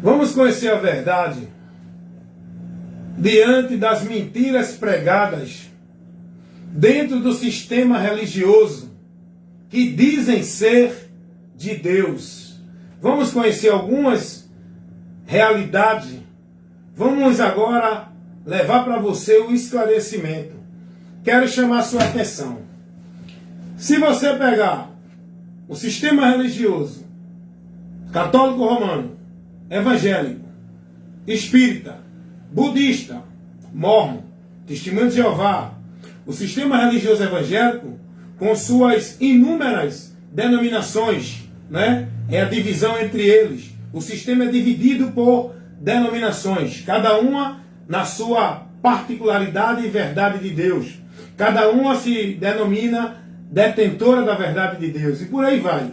Vamos conhecer a verdade diante das mentiras pregadas dentro do sistema religioso que dizem ser de Deus. Vamos conhecer algumas realidades. Vamos agora levar para você o esclarecimento. Quero chamar sua atenção. Se você pegar o sistema religioso católico romano, evangélico, espírita, budista, mórmon, testemunho de Jeová, o sistema religioso evangélico, com suas inúmeras denominações, né? É a divisão entre eles. O sistema é dividido por denominações, cada uma na sua particularidade e verdade de Deus. Cada uma se denomina detentora da verdade de Deus. E por aí vai.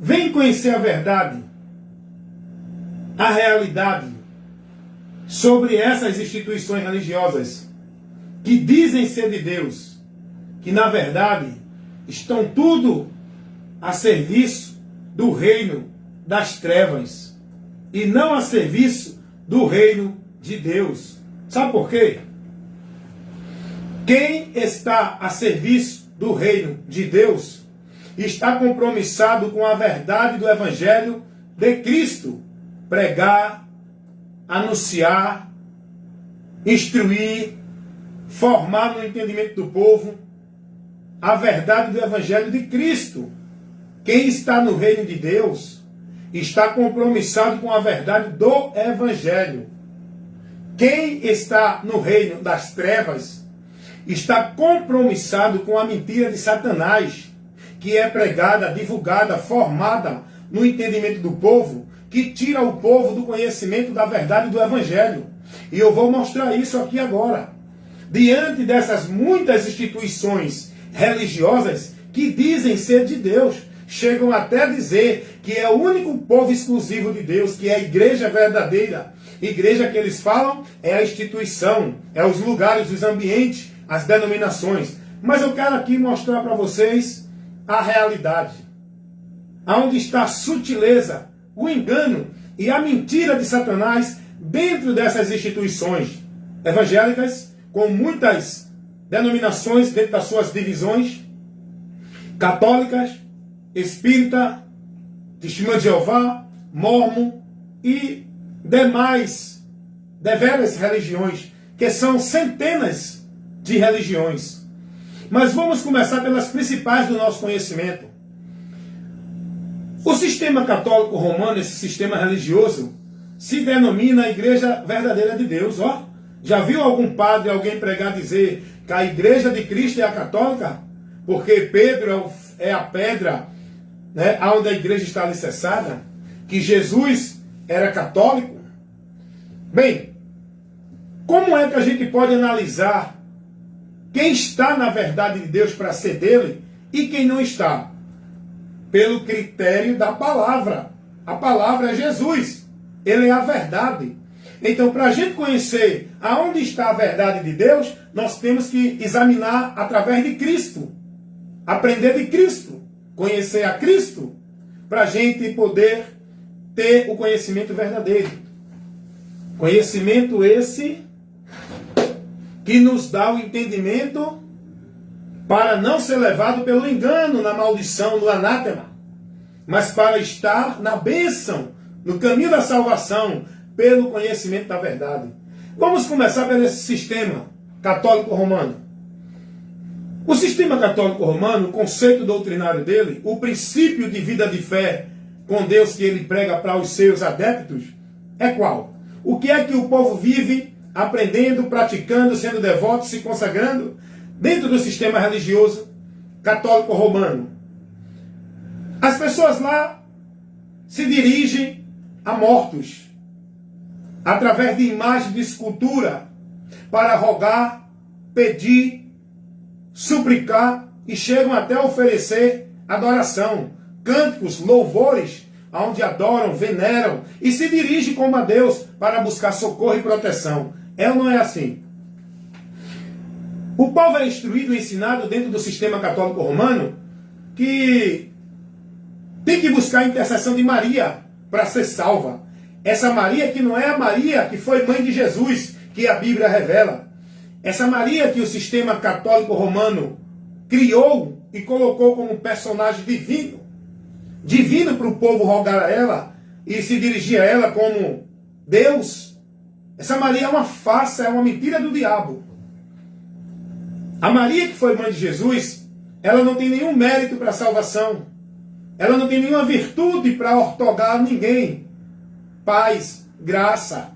Vem conhecer a verdade, a realidade sobre essas instituições religiosas que dizem ser de Deus, que na verdade estão tudo a serviço do reino das trevas e não a serviço do reino de Deus. Sabe por quê? Quem está a serviço do reino de Deus está compromissado com a verdade do Evangelho de Cristo. Pregar, anunciar, instruir, formar no entendimento do povo a verdade do Evangelho de Cristo. Quem está no reino de Deus está compromissado com a verdade do Evangelho. Quem está no reino das trevas está compromissado com a mentira de Satanás, que é pregada, divulgada, formada no entendimento do povo, que tira o povo do conhecimento da verdade do Evangelho. E eu vou mostrar isso aqui agora. Diante dessas muitas instituições religiosas que dizem ser de Deus, chegam até a dizer que é o único povo exclusivo de Deus, que é a igreja verdadeira. Igreja que eles falam é a instituição, é os lugares, os ambientes, as denominações. Mas eu quero aqui mostrar para vocês a realidade. Aonde está a sutileza, o engano e a mentira de Satanás dentro dessas instituições evangélicas, com muitas denominações dentro das suas divisões, católicas, espírita, testemunho de Jeová, mórmon e demais deveras religiões, que são centenas de religiões. Mas vamos começar pelas principais do nosso conhecimento. O sistema católico romano, esse sistema religioso, se denomina a Igreja Verdadeira de Deus. Ó, já viu algum padre, alguém pregar dizer que a Igreja de Cristo é a católica? Porque Pedro é a pedra, né, onde a igreja está alicerçada? Que Jesus era católico? Bem, como é que a gente pode analisar quem está na verdade de Deus para ser dele e quem não está? Pelo critério da palavra. A palavra é Jesus. Ele é a verdade. Então, para a gente conhecer aonde está a verdade de Deus, nós temos que examinar através de Cristo. Aprender de Cristo. Conhecer a Cristo. Para a gente poder ter o conhecimento verdadeiro. Conhecimento esse que nos dá o entendimento para não ser levado pelo engano, na maldição, no anátema, mas para estar na bênção, no caminho da salvação, pelo conhecimento da verdade. Vamos começar por esse sistema católico romano. O sistema católico romano, o conceito doutrinário dele, o princípio de vida de fé com Deus que ele prega para os seus adeptos, é qual? O que é que o povo vive aprendendo, praticando, sendo devoto, se consagrando dentro do sistema religioso católico romano? As pessoas lá se dirigem a mortos através de imagens de escultura para rogar, pedir, suplicar e chegam até a oferecer adoração, cânticos, louvores, onde adoram, veneram e se dirigem como a Deus para buscar socorro e proteção. É ou não é assim? O povo é instruído e ensinado dentro do sistema católico romano que tem que buscar a intercessão de Maria para ser salva. Essa Maria que não é a Maria que foi mãe de Jesus, que a Bíblia revela. Essa Maria que o sistema católico romano criou e colocou como personagem divino. Divino para o povo rogar a ela e se dirigir a ela como Deus. Essa Maria é uma farsa, é uma mentira do diabo. A Maria que foi mãe de Jesus, ela não tem nenhum mérito para a salvação. Ela não tem nenhuma virtude para ortogar ninguém. Paz, graça,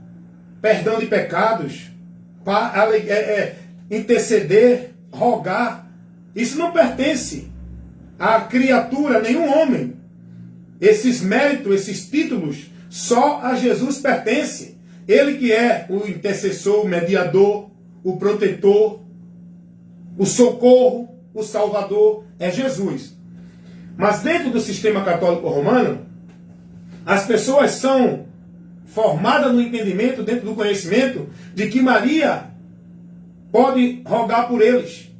perdão de pecados, interceder, rogar. Isso não pertence à criatura, nenhum homem. Esses méritos, esses títulos, só a Jesus pertence. Ele que é o intercessor, o mediador, o protetor, o socorro, o salvador, é Jesus. Mas dentro do sistema católico romano, as pessoas são formadas no entendimento, dentro do conhecimento, de que Maria pode rogar por eles,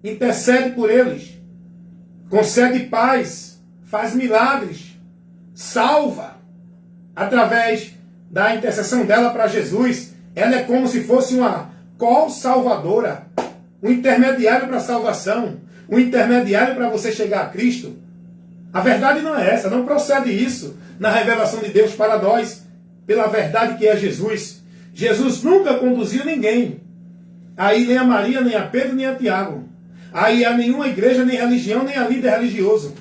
intercede por eles, concede paz, faz milagres, salva, através da intercessão dela para Jesus. Ela é como se fosse uma co-salvadora, um intermediário para a salvação, um intermediário para você chegar a Cristo. A verdade não é essa, não procede isso na revelação de Deus para nós, pela verdade que é Jesus. Jesus nunca conduziu ninguém. Aí nem a Maria, nem a Pedro, nem a Tiago. Aí a nenhuma igreja, nem religião, nem a líder religioso.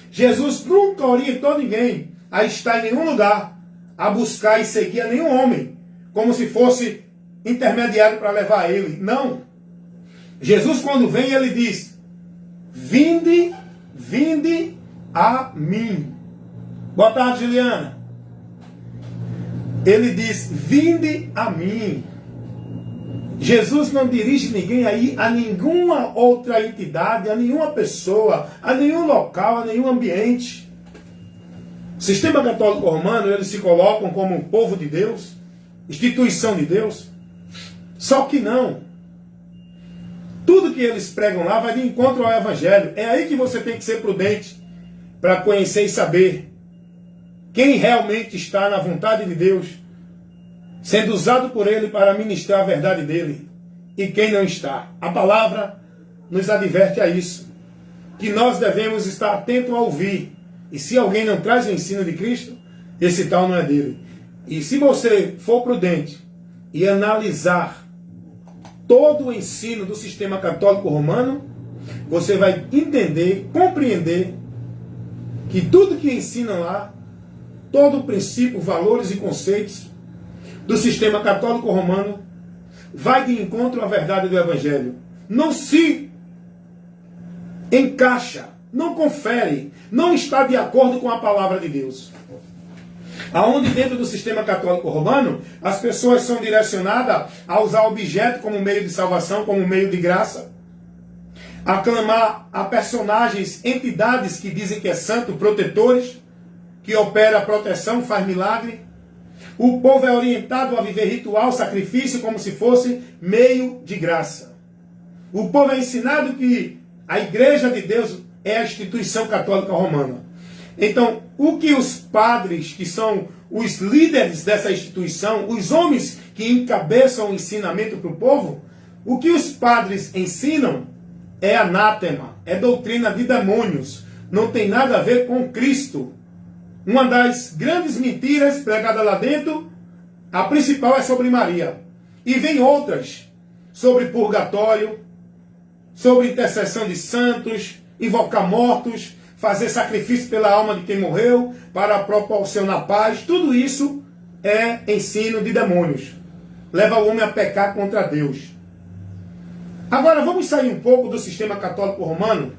Jesus nunca orientou ninguém a estar em nenhum lugar, a buscar e seguir a nenhum homem, como se fosse intermediário para levar a ele. Não. Jesus, quando vem, ele diz: vinde, vinde a mim. Boa tarde, Juliana. Ele diz: vinde a mim. Jesus não dirige ninguém aí a nenhuma outra entidade, a nenhuma pessoa, a nenhum local, a nenhum ambiente. O sistema católico romano, eles se colocam como povo de Deus, instituição de Deus. Só que não. Tudo que eles pregam lá vai de encontro ao Evangelho. É aí que você tem que ser prudente para conhecer e saber quem realmente está na vontade de Deus, sendo usado por Ele para ministrar a verdade dEle, e quem não está. A palavra nos adverte a isso, que nós devemos estar atentos a ouvir. E se alguém não traz o ensino de Cristo, esse tal não é dele. E se você for prudente e analisar todo o ensino do sistema católico romano, você vai entender, compreender que tudo que ensinam lá, todo o princípio, valores e conceitos do sistema católico romano vai de encontro à verdade do Evangelho. Não se encaixa, não confere, não está de acordo com a palavra de Deus. Aonde dentro do sistema católico romano, as pessoas são direcionadas a usar objeto como meio de salvação, como meio de graça, a clamar a personagens, entidades que dizem que é santo, protetores, que opera proteção, faz milagre. O povo é orientado a viver ritual, sacrifício, como se fosse meio de graça. O povo é ensinado que a Igreja de Deus é a instituição católica romana. Então, o que os padres, que são os líderes dessa instituição, os homens que encabeçam o ensinamento para o povo, o que os padres ensinam é anátema, é doutrina de demônios, não tem nada a ver com Cristo. Uma das grandes mentiras pregadas lá dentro, a principal é sobre Maria. E vem outras, sobre purgatório, sobre intercessão de santos, invocar mortos, fazer sacrifício pela alma de quem morreu, para proporcionar paz. Tudo isso é ensino de demônios. Leva o homem a pecar contra Deus. Agora vamos sair um pouco do sistema católico romano.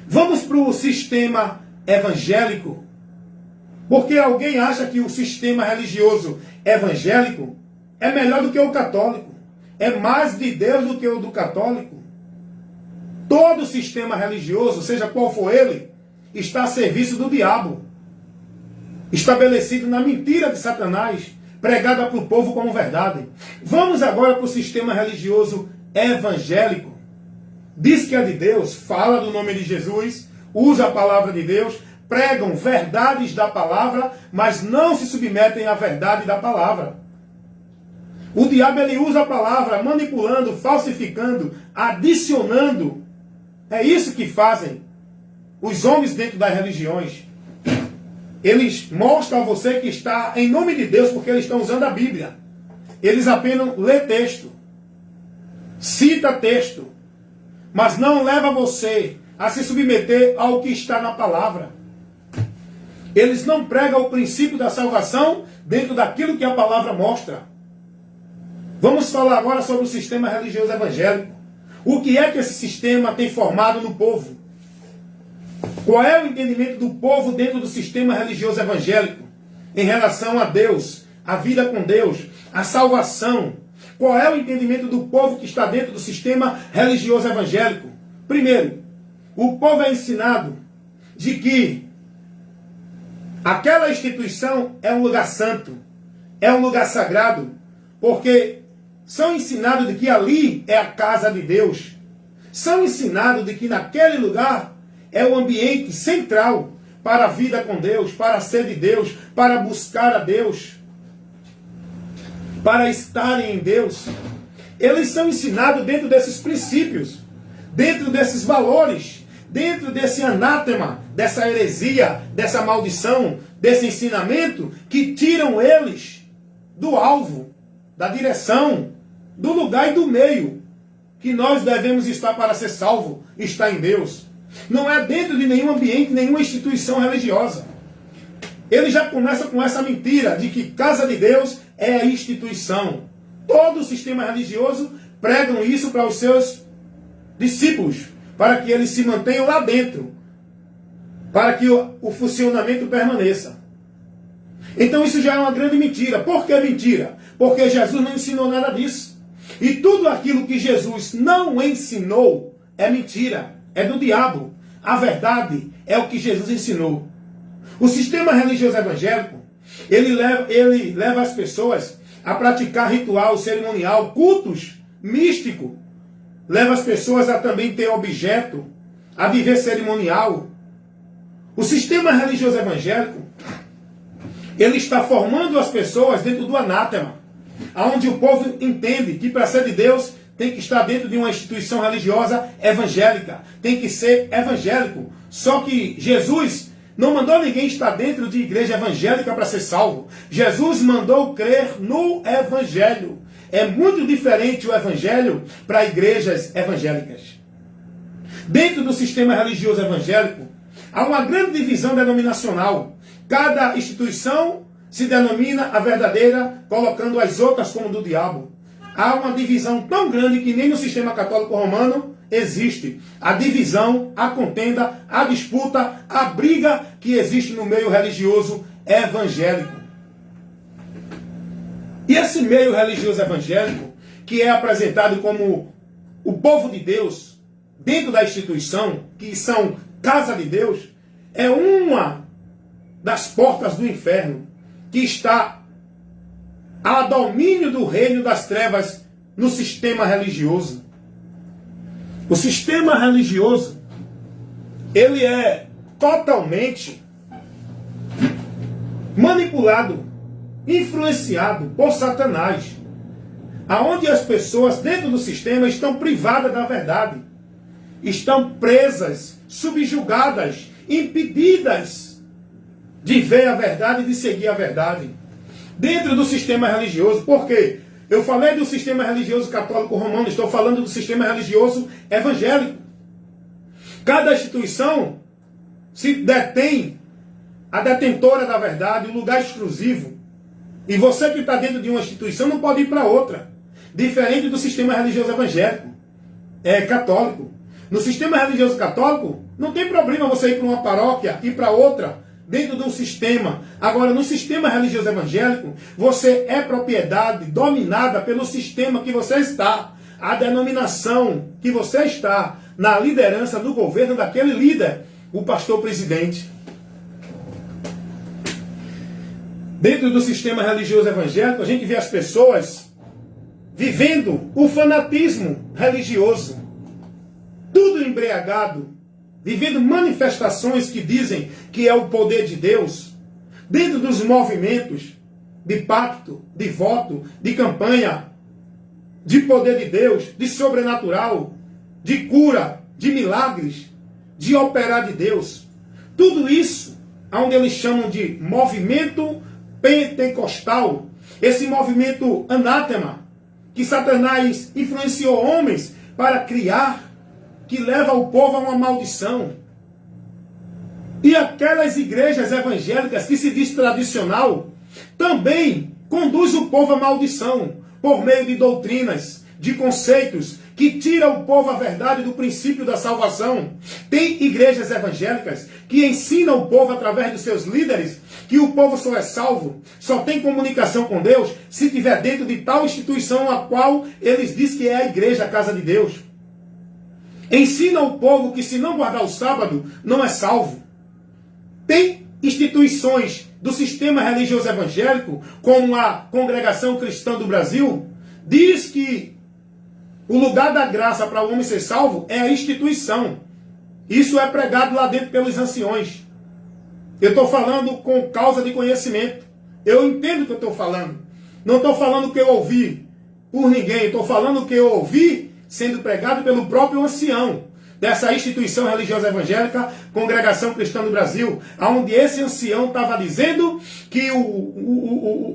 Vamos para o sistema evangélico. Porque alguém acha que o sistema religioso evangélico é melhor do que o católico. É mais de Deus do que o do católico. Todo sistema religioso, seja qual for ele, está a serviço do diabo. Estabelecido na mentira de Satanás, pregada para o povo como verdade. Vamos agora para o sistema religioso evangélico. Diz que é de Deus, fala do nome de Jesus, usa a palavra de Deus, pregam verdades da palavra, mas não se submetem à verdade da palavra. O diabo ele usa a palavra manipulando, falsificando, adicionando. É isso que fazem os homens dentro das religiões. Eles mostram a você que está em nome de Deus porque eles estão usando a Bíblia. Eles apenas lê texto, cita texto, mas não leva você a se submeter ao que está na palavra. Eles não pregam o princípio da salvação dentro daquilo que a palavra mostra. Vamos falar agora sobre o sistema religioso evangélico. O que é que esse sistema tem formado no povo? Qual é o entendimento do povo dentro do sistema religioso evangélico em relação a Deus, a vida com Deus, a salvação? Qual é o entendimento do povo que está dentro do sistema religioso evangélico? Primeiro, o povo é ensinado de que aquela instituição é um lugar santo, é um lugar sagrado, porque são ensinados de que ali é a casa de Deus. São ensinados de que naquele lugar é o ambiente central para a vida com Deus, para ser de Deus, para buscar a Deus, para estarem em Deus. Eles são ensinados dentro desses princípios, dentro desses valores, dentro desse anátema, dessa heresia, dessa maldição, desse ensinamento que tiram eles do alvo, da direção, do lugar e do meio que nós devemos estar para ser salvo, estar em Deus. Não é dentro de nenhum ambiente, nenhuma instituição religiosa. Ele já começa com essa mentira de que casa de Deus é a instituição. Todo o sistema religioso pregam isso para os seus discípulos, para que eles se mantenham lá dentro, para que o funcionamento permaneça. Então isso já é uma grande mentira. Por que mentira? Porque Jesus não ensinou nada disso. E tudo aquilo que Jesus não ensinou é mentira, é do diabo. A verdade é o que Jesus ensinou. O sistema religioso evangélico, ele leva as pessoas a praticar ritual, cerimonial, cultos místicos. Leva as pessoas a também ter objeto, a viver cerimonial. O sistema religioso evangélico, ele está formando as pessoas dentro do anátema, onde o povo entende que para ser de Deus tem que estar dentro de uma instituição religiosa evangélica, tem que ser evangélico. Só que Jesus não mandou ninguém estar dentro de igreja evangélica para ser salvo. Jesus mandou crer no evangelho. É muito diferente o evangelho para igrejas evangélicas. Dentro do sistema religioso evangélico, há uma grande divisão denominacional. Cada instituição se denomina a verdadeira, colocando as outras como do diabo. Há uma divisão tão grande que nem no sistema católico romano existe. A divisão, a contenda, a disputa, a briga que existe no meio religioso evangélico. E esse meio religioso evangélico, que é apresentado como o povo de Deus, dentro da instituição, que são casa de Deus, é uma das portas do inferno, que está a domínio do reino das trevas no sistema religioso. O sistema religioso, ele é totalmente manipulado, influenciado por Satanás, aonde as pessoas dentro do sistema estão privadas da verdade, estão presas, subjugadas, impedidas de ver a verdade e de seguir a verdade. Dentro do sistema religioso, por quê? Eu falei do sistema religioso católico romano, estou falando do sistema religioso evangélico. Cada instituição se detém a detentora da verdade, um lugar exclusivo. E você que está dentro de uma instituição não pode ir para outra. Diferente do sistema religioso evangélico, católico. No sistema religioso católico, não tem problema você ir para uma paróquia, ir para outra, dentro de um sistema. Agora, no sistema religioso evangélico, você é propriedade dominada pelo sistema que você está. A denominação que você está na liderança do governo daquele líder, o pastor presidente. Dentro do sistema religioso evangélico, a gente vê as pessoas vivendo o fanatismo religioso. Tudo embriagado vivendo manifestações que dizem que é o poder de Deus, dentro dos movimentos de pacto, de voto, de campanha, de poder de Deus, de sobrenatural, de cura, de milagres, de operar de Deus. Tudo isso, onde eles chamam de movimento pentecostal, esse movimento anátema, que Satanás influenciou homens para criar, que leva o povo a uma maldição. E aquelas igrejas evangélicas que se diz tradicional, também conduz o povo à maldição, por meio de doutrinas, de conceitos, que tira o povo a verdade do princípio da salvação. Tem igrejas evangélicas que ensinam o povo através dos seus líderes que o povo só é salvo, só tem comunicação com Deus se estiver dentro de tal instituição a qual eles dizem que é a igreja, a casa de Deus. Ensina o povo que se não guardar o sábado, não é salvo. Tem instituições do sistema religioso evangélico, como a Congregação Cristã do Brasil, diz que o lugar da graça para o homem ser salvo é a instituição. Isso é pregado lá dentro pelos anciões. Eu estou falando com causa de conhecimento. Eu entendo o que eu estou falando. Não estou falando o que eu ouvi por ninguém. Estou falando o que eu ouvi sendo pregado pelo próprio ancião dessa instituição religiosa evangélica, Congregação Cristã do Brasil, onde esse ancião estava dizendo que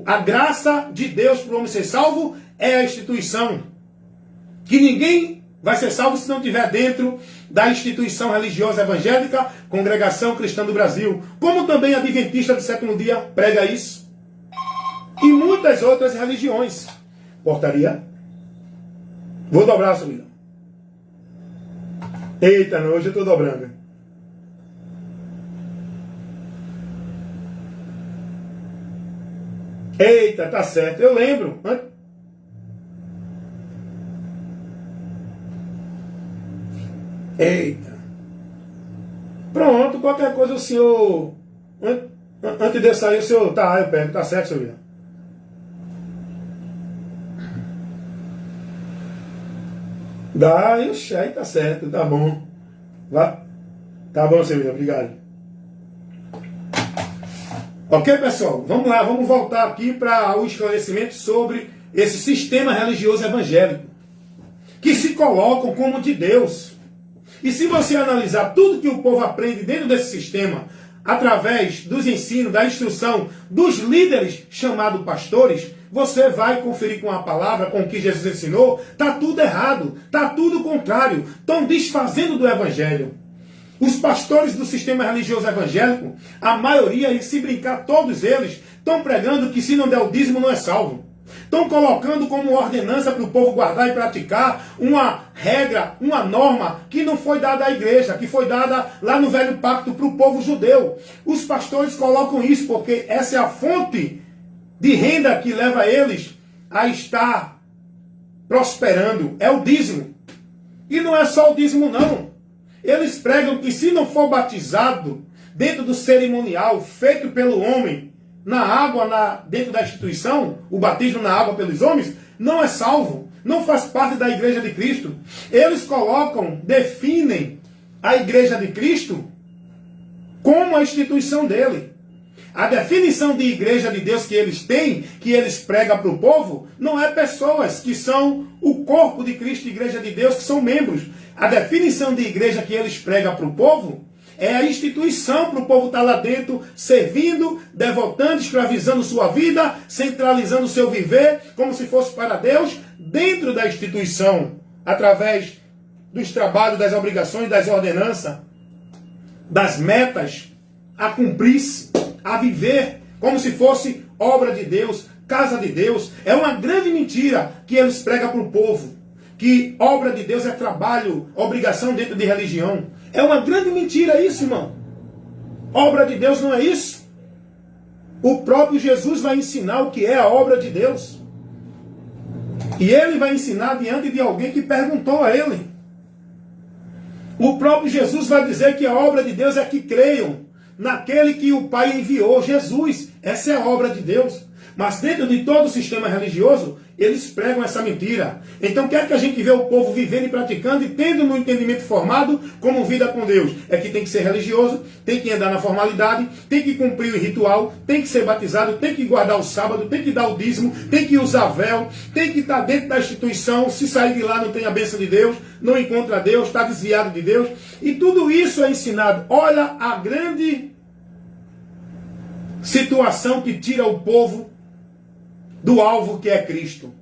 a graça de Deus para o homem ser salvo é a instituição. Que ninguém vai ser salvo se não estiver dentro da instituição religiosa evangélica, Congregação Cristã do Brasil. Como também a Adventista do Sétimo Dia prega isso. E muitas outras religiões. Portaria. Vou dobrar a subida. Eita, não, hoje eu estou dobrando. Eita, tá certo. Eu lembro. Eita. Pronto, qualquer coisa o senhor... Antes de eu sair, o senhor... Tá, eu pego. Tá certo, senhor. Dá, aí tá certo, tá bom. Vá. Tá bom, senhor. Obrigado. Ok, pessoal? Vamos lá, vamos voltar aqui para o esclarecimento sobre esse sistema religioso evangélico, que se colocam como de Deus. E se você analisar tudo que o povo aprende dentro desse sistema, através dos ensinos, da instrução dos líderes chamados pastores, você vai conferir com a palavra, com o que Jesus ensinou, está tudo errado, está tudo contrário, estão desfazendo do evangelho. Os pastores do sistema religioso evangélico, a maioria, e se brincar todos eles, estão pregando que se não der o dízimo não é salvo. Estão colocando como ordenança para o povo guardar e praticar uma regra, uma norma que não foi dada à igreja, que foi dada lá no Velho Pacto para o povo judeu. Os pastores colocam isso porque essa é a fonte de renda que leva eles a estar prosperando. É o dízimo. E não é só o dízimo, não. Eles pregam que se não for batizado dentro do cerimonial feito pelo homem, na água, dentro da instituição, o batismo na água pelos homens, não é salvo, não faz parte da igreja de Cristo. Eles colocam, definem a igreja de Cristo como a instituição dele. A definição de igreja de Deus que eles têm, que eles pregam para o povo, não é pessoas que são o corpo de Cristo, igreja de Deus, que são membros. A definição de igreja que eles pregam para o povo é a instituição para o povo estar lá dentro, servindo, devotando, escravizando sua vida, centralizando o seu viver, como se fosse para Deus, dentro da instituição, através dos trabalhos, das obrigações, das ordenanças, das metas a cumprir-se, a viver, como se fosse obra de Deus, casa de Deus. É uma grande mentira que eles pregam para o povo, que obra de Deus é trabalho, obrigação dentro de religião. É uma grande mentira isso, irmão. Obra de Deus não é isso. O próprio Jesus vai ensinar o que é a obra de Deus. E ele vai ensinar diante de alguém que perguntou a ele. O próprio Jesus vai dizer que a obra de Deus é que creiam naquele que o Pai enviou, Jesus. Essa é a obra de Deus. Mas dentro de todo o sistema religioso, eles pregam essa mentira. Então, quer que a gente vê o povo vivendo e praticando e tendo no entendimento formado como vida com Deus? É que tem que ser religioso, tem que andar na formalidade, tem que cumprir o ritual, tem que ser batizado, tem que guardar o sábado, tem que dar o dízimo, tem que usar véu, tem que estar dentro da instituição. Se sair de lá não tem a bênção de Deus, não encontra Deus, está desviado de Deus. E tudo isso é ensinado. Olha a grande situação que tira o povo do alvo que é Cristo.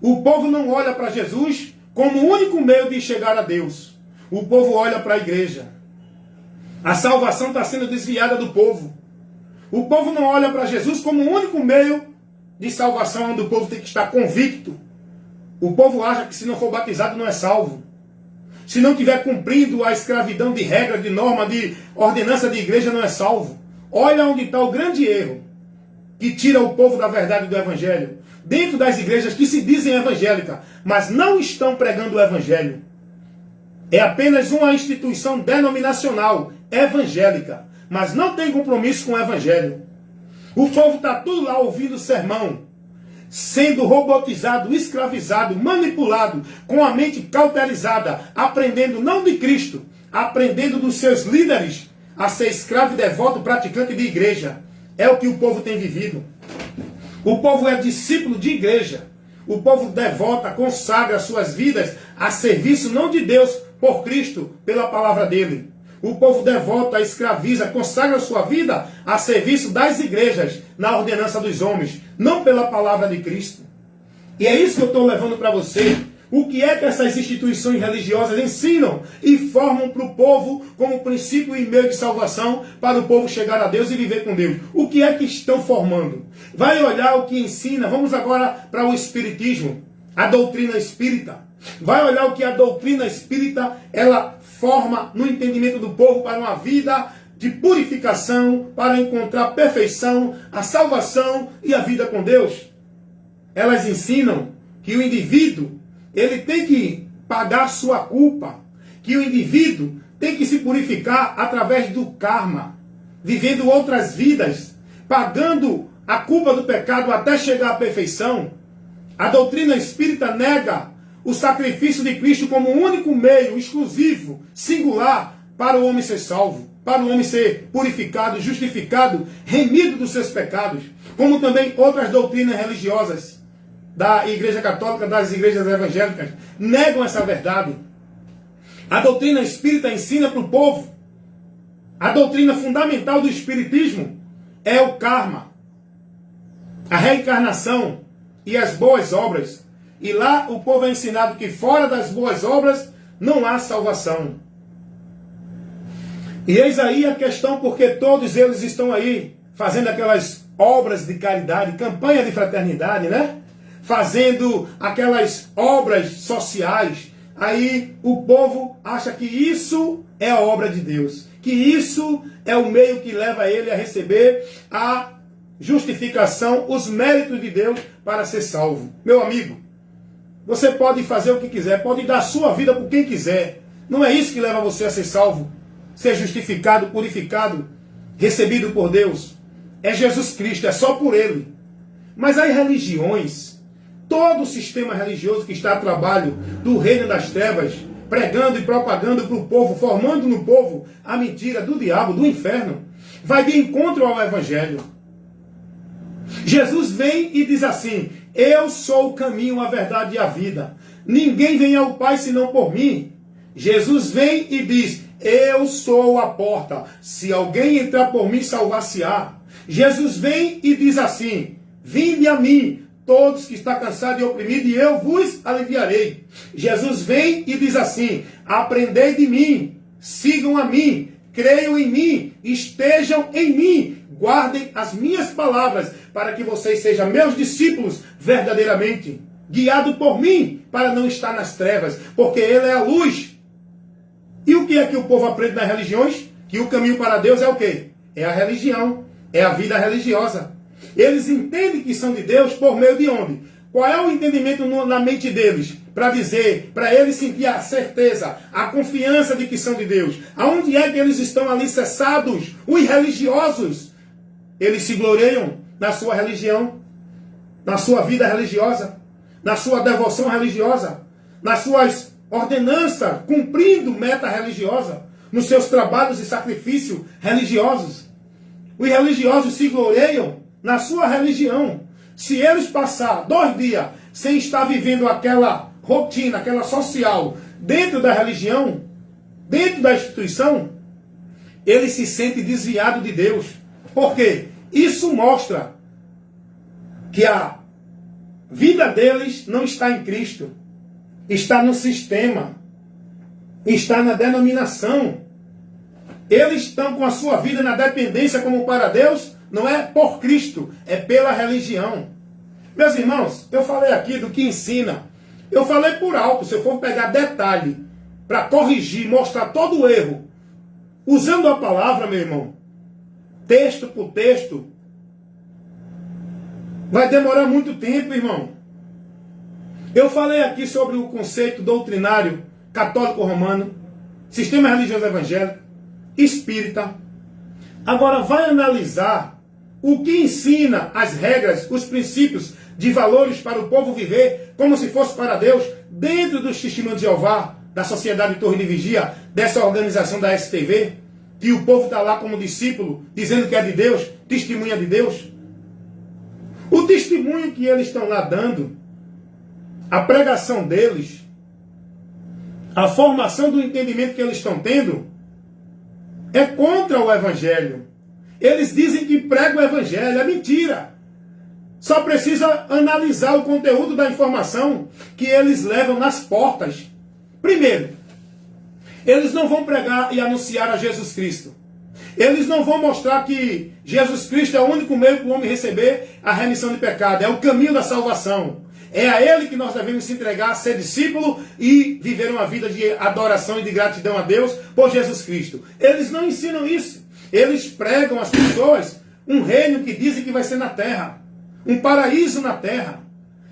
O povo não olha para Jesus como o único meio de chegar a Deus. O povo olha para a igreja. A salvação está sendo desviada do povo. O povo não olha para Jesus como o único meio de salvação, onde o povo tem que estar convicto. O povo acha que se não for batizado não é salvo. Se não tiver cumprido a escravidão de regra, de norma, de ordenança de igreja, não é salvo. Olha onde está o grande erro que tira o povo da verdade do evangelho. Dentro das igrejas que se dizem evangélicas, mas não estão pregando o evangelho. É apenas uma instituição denominacional evangélica, mas não tem compromisso com o evangelho. O povo está tudo lá ouvindo sermão, sendo robotizado, escravizado, manipulado, com a mente cauterizada, aprendendo não de Cristo, aprendendo dos seus líderes a ser escravo e devoto praticante de igreja. É o que o povo tem vivido. O povo é discípulo de igreja. O povo devota, consagra suas vidas a serviço não de Deus, por Cristo, pela palavra dele. O povo devota, escraviza, consagra sua vida a serviço das igrejas, na ordenança dos homens, não pela palavra de Cristo. E é isso que eu estou levando para você. O que é que essas instituições religiosas ensinam e formam para o povo como princípio e meio de salvação para o povo chegar a Deus e viver com Deus? O que é que estão formando? Vai olhar o que ensina. Vamos agora para o Espiritismo, a doutrina espírita. Vai olhar o que a doutrina espírita ela forma no entendimento do povo para uma vida de purificação, para encontrar perfeição, a salvação e a vida com Deus. Elas ensinam que o indivíduo ele tem que pagar sua culpa, que o indivíduo tem que se purificar através do karma, vivendo outras vidas, pagando a culpa do pecado até chegar à perfeição. A doutrina espírita nega o sacrifício de Cristo como o único meio exclusivo, singular, para o homem ser salvo, para o homem ser purificado, justificado, remido dos seus pecados, como também outras doutrinas religiosas da Igreja Católica, das igrejas evangélicas, negam essa verdade. A doutrina espírita ensina para o povo. A doutrina fundamental do espiritismo é o karma, a reencarnação e as boas obras. E lá o povo é ensinado que fora das boas obras não há salvação. E eis aí a questão, porque todos eles estão aí fazendo aquelas obras de caridade, campanha de fraternidade, né? Fazendo aquelas obras sociais. Aí o povo acha que isso é a obra de Deus, que isso é o meio que leva ele a receber a justificação, os méritos de Deus para ser salvo. Meu amigo, você pode fazer o que quiser, pode dar sua vida por quem quiser. Não é isso que leva você a ser salvo, ser justificado, purificado, recebido por Deus. É Jesus Cristo, é só por Ele. Mas as religiões, todo o sistema religioso que está a trabalho do reino das trevas, pregando e propagando para o povo, formando no povo a mentira do diabo, do inferno, vai de encontro ao Evangelho. Jesus vem e diz assim: eu sou o caminho, a verdade e a vida. Ninguém vem ao Pai senão por mim. Jesus vem e diz: eu sou a porta. Se alguém entrar por mim, salvar-se-á. Jesus vem e diz assim: vinde a mim, todos que estão cansados e oprimidos, e eu vos aliviarei. Jesus vem e diz assim: aprendei de mim, sigam a mim, creiam em mim, estejam em mim, guardem as minhas palavras, para que vocês sejam meus discípulos verdadeiramente, guiados por mim, para não estar nas trevas, porque Ele é a luz. E o que é que o povo aprende nas religiões? Que o caminho para Deus é o quê? É a religião, é a vida religiosa. Eles entendem que são de Deus por meio de onde? Qual é o entendimento na mente deles? Para dizer, para eles sentir a certeza, a confiança de que são de Deus. Aonde é que eles estão alicerçados? Os religiosos. Eles se gloriam na sua religião. na sua vida religiosa, na sua devoção religiosa, nas suas ordenanças, cumprindo meta religiosa, nos seus trabalhos e sacrifícios religiosos. Os religiosos se gloriam na sua religião. Se eles passar 2 dias sem estar vivendo aquela rotina, aquela social, dentro da religião, dentro da instituição, ele se sente desviado de Deus. Por quê? Isso mostra que a vida deles não está em Cristo. Está no sistema. Está na denominação. Eles estão com a sua vida na dependência como para Deus, não é por Cristo, é pela religião. Meus irmãos, eu falei aqui do que ensina. Eu falei por alto, se eu for pegar detalhe para corrigir, mostrar todo o erro, usando a palavra, meu irmão, texto por texto, vai demorar muito tempo, irmão. Eu falei aqui sobre o conceito doutrinário católico romano, sistema religioso evangélico, espírita. Agora vai analisar o que ensina as regras, os princípios de valores para o povo viver como se fosse para Deus, dentro dos testemunhos de Jeová, da Sociedade Torre de Vigia, dessa organização da STV, que o povo está lá como discípulo, dizendo que é de Deus, testemunha de Deus. O testemunho que eles estão lá dando, a pregação deles, a formação do entendimento que eles estão tendo, é contra o Evangelho. Eles dizem que pregam o Evangelho, é mentira. Só precisa analisar o conteúdo da informação que eles levam nas portas. Primeiro, eles não vão pregar e anunciar a Jesus Cristo. Eles não vão mostrar que Jesus Cristo é o único meio para o homem receber a remissão de pecado. É o caminho da salvação. É a Ele que nós devemos se entregar, ser discípulo e viver uma vida de adoração e de gratidão a Deus por Jesus Cristo. Eles não ensinam isso. Eles pregam às pessoas um reino que dizem que vai ser na terra. Um paraíso na terra.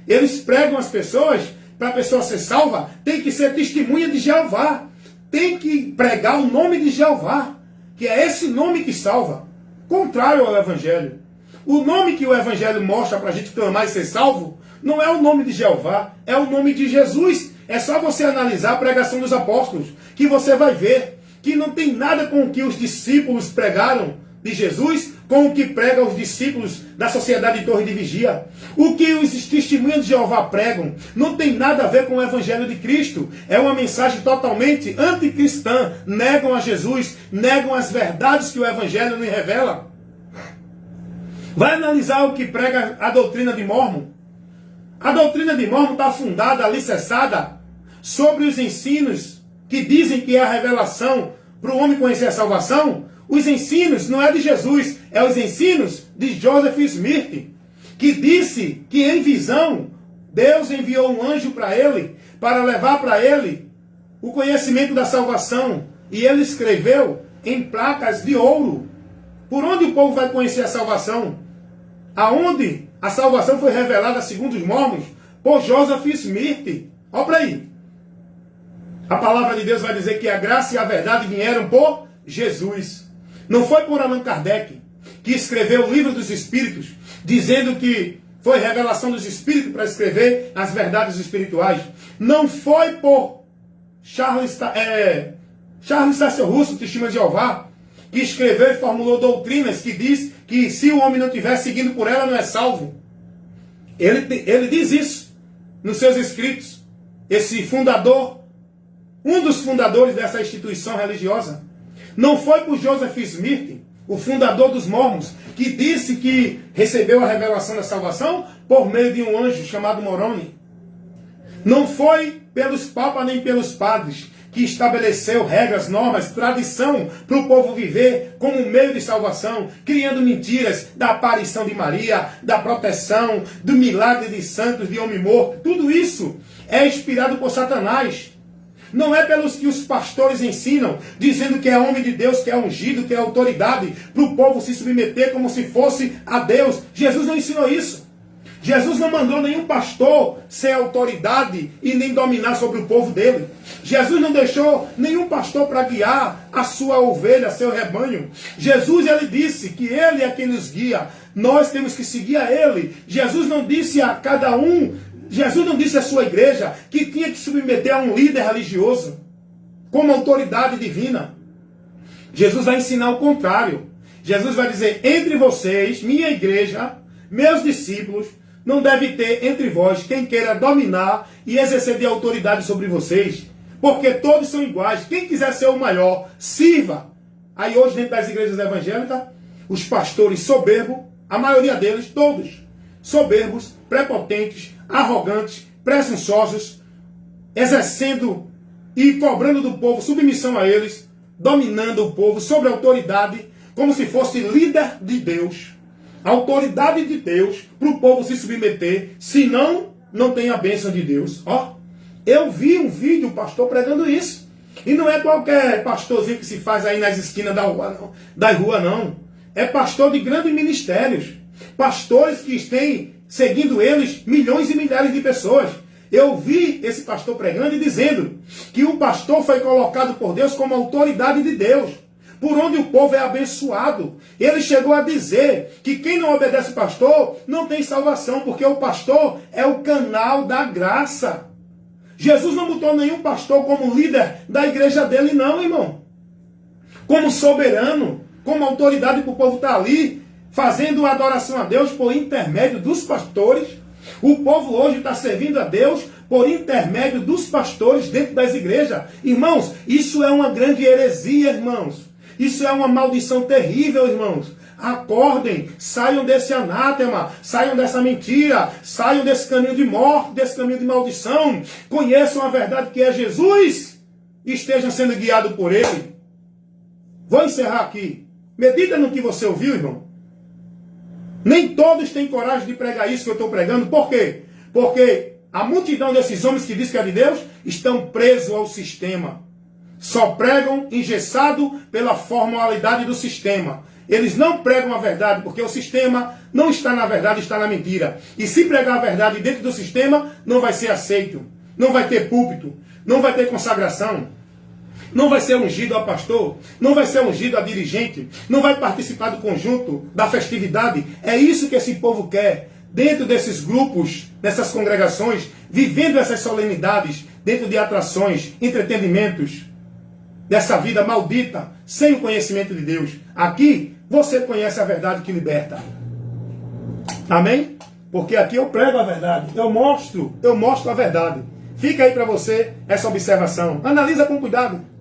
Eles pregam às pessoas, para a pessoa ser salva, tem que ser testemunha de Jeová. Tem que pregar o nome de Jeová, que é esse nome que salva. Contrário ao Evangelho. O nome que o Evangelho mostra para a gente clamar e ser salvo, não é o nome de Jeová, é o nome de Jesus. É só você analisar a pregação dos apóstolos, que você vai ver que não tem nada com o que os discípulos pregaram de Jesus, com o que pregam os discípulos da Sociedade de Torre de Vigia. O que os testemunhas de Jeová pregam não tem nada a ver com o Evangelho de Cristo. É uma mensagem totalmente anticristã. Negam a Jesus, negam as verdades que o Evangelho nos revela. Vai analisar o que prega a doutrina de Mórmon. A doutrina de Mórmon está fundada, alicerçada, sobre os ensinos que dizem que é a revelação para o homem conhecer a salvação. Os ensinos não é de Jesus, é os ensinos de Joseph Smith, que disse que em visão Deus enviou um anjo para ele, para levar para ele o conhecimento da salvação. E ele escreveu em placas de ouro. Por onde o povo vai conhecer a salvação? Aonde a salvação foi revelada, segundo os mormons, por Joseph Smith. Olha para aí. A palavra de Deus vai dizer que a graça e a verdade vieram por Jesus. Não foi por Allan Kardec, que escreveu o livro dos Espíritos, dizendo que foi revelação dos Espíritos para escrever as verdades espirituais. Não foi por Charles Tarsila Russell, testemunho de Jeová, que escreveu e formulou doutrinas que diz que se o homem não estiver seguindo por ela, não é salvo. Ele diz isso nos seus escritos. Esse fundador, um dos fundadores dessa instituição religiosa, não foi por Joseph Smith, o fundador dos Mormons, que disse que recebeu a revelação da salvação por meio de um anjo chamado Moroni. Não foi pelos papas nem pelos padres, que estabeleceu regras, normas, tradição para o povo viver como meio de salvação, criando mentiras da aparição de Maria, da proteção, do milagre de santos, de homem morto. Tudo isso é inspirado por Satanás. Não é pelos que os pastores ensinam, dizendo que é homem de Deus, que é ungido, que é autoridade, para o povo se submeter como se fosse a Deus. Jesus não ensinou isso. Jesus não mandou nenhum pastor ser autoridade e nem dominar sobre o povo dele. Jesus não deixou nenhum pastor para guiar a sua ovelha, seu rebanho. Jesus, ele disse que ele é quem nos guia. Nós temos que seguir a ele. Jesus não disse a cada um, Jesus não disse à sua igreja que tinha que submeter a um líder religioso como autoridade divina. Jesus vai ensinar o contrário. Jesus vai dizer, entre vocês, minha igreja, meus discípulos, não deve ter entre vós quem queira dominar e exercer de autoridade sobre vocês, porque todos são iguais. Quem quiser ser o maior, sirva. Aí hoje, dentro das igrejas evangélicas, os pastores soberbos, a maioria deles, todos, soberbos, prepotentes, arrogantes, presunçosos, exercendo e cobrando do povo submissão a eles, dominando o povo sobre a autoridade, como se fosse líder de Deus. A autoridade de Deus para o povo se submeter, senão não tem a bênção de Deus. Ó, eu vi um vídeo, pastor, pregando isso. E não é qualquer pastorzinho que se faz aí nas esquinas da rua, não. É pastor de grandes ministérios. Pastores que têm, seguindo eles, milhões e milhares de pessoas. Eu vi esse pastor pregando e dizendo que o pastor foi colocado por Deus como autoridade de Deus, por onde o povo é abençoado. Ele chegou a dizer que quem não obedece o pastor não tem salvação, porque o pastor é o canal da graça. Jesus não botou nenhum pastor como líder da igreja dele, não, irmão. Como soberano, como autoridade para o povo estar ali, fazendo adoração a Deus por intermédio dos pastores. O povo hoje está servindo a Deus por intermédio dos pastores dentro das igrejas. Irmãos, isso é uma grande heresia, irmãos. Isso é uma maldição terrível, irmãos. Acordem, saiam desse anátema, saiam dessa mentira, saiam desse caminho de morte, desse caminho de maldição. Conheçam a verdade que é Jesus e estejam sendo guiados por Ele. Vou encerrar aqui. Medita no que você ouviu, irmão. Nem todos têm coragem de pregar isso que eu estou pregando. Por quê? Porque a multidão desses homens que diz que é de Deus estão presos ao sistema. Só pregam engessado pela formalidade do sistema. Eles não pregam a verdade, porque o sistema não está na verdade, está na mentira. E se pregar a verdade dentro do sistema, não vai ser aceito. Não vai ter púlpito, não vai ter consagração, não vai ser ungido a pastor, não vai ser ungido a dirigente, não vai participar do conjunto, da festividade. É isso que esse povo quer, dentro desses grupos, dessas congregações, vivendo essas solenidades, dentro de atrações, entretenimentos, dessa vida maldita, sem o conhecimento de Deus. Aqui, você conhece a verdade que liberta. Amém? Porque aqui eu prego a verdade. Eu mostro a verdade. Fica aí para você essa observação. Analisa com cuidado.